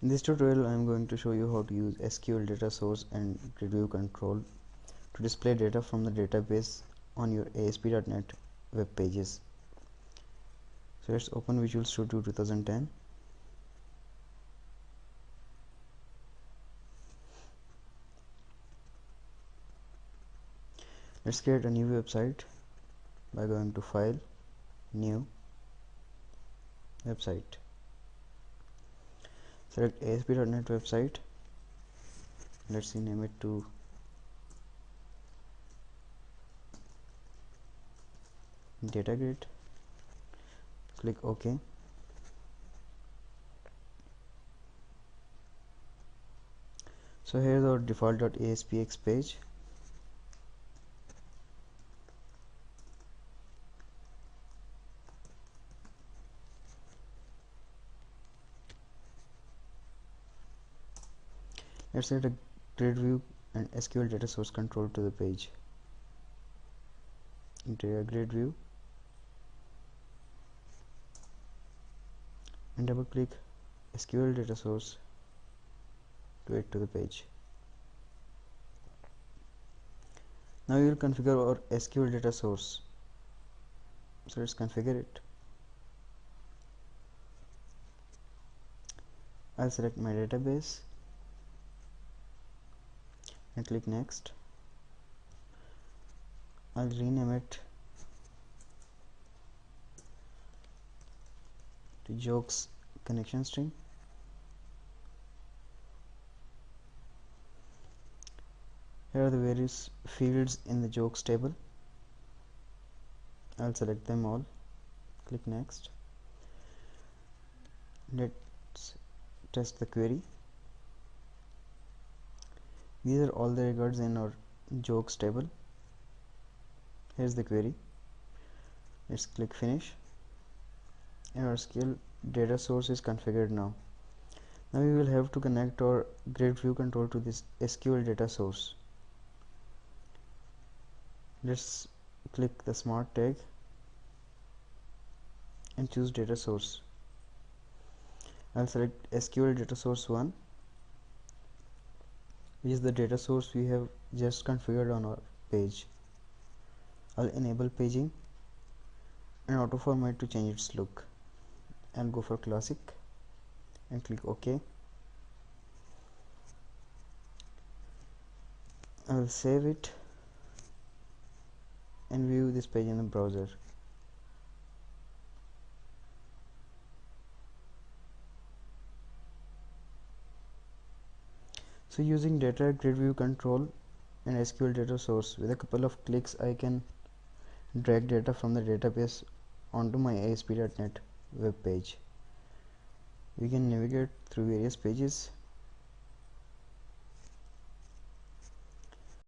In this tutorial I am going to show you how to use SQL data source and GridView control to display data from the database on your ASP.NET web pages. So let's open Visual Studio 2010. Let's create a new website by going to File, New, Website. Select ASP.NET website. Let's rename it to Data Grid. Click OK. So here's our default.aspx page. Let's add a GridView and SqlDataSource control to the page. Enter a GridView and double click SqlDataSource to add to the page. Now we will configure our SqlDataSource. So let's configure it. I'll select my database and click next. I'll rename it to jokes connection string. Here are the various fields in the jokes table. I'll select them all. Click next. Let's test the query. These are all the records in our jokes table. Here's the query. Let's click finish, and our SQL data source is configured now. Now we will have to connect our GridView control to this SQL data source. Let's click the smart tag and choose data source. I'll select SQL data source 1, which is the data source we have just configured on our page. I'll enable paging and auto format to change its look. I'll go for classic and click OK. I will save it and view this page in the browser. So using data GridView control and SQL data source, with a couple of clicks I can drag data from the database onto my ASP.NET web page. We can navigate through various pages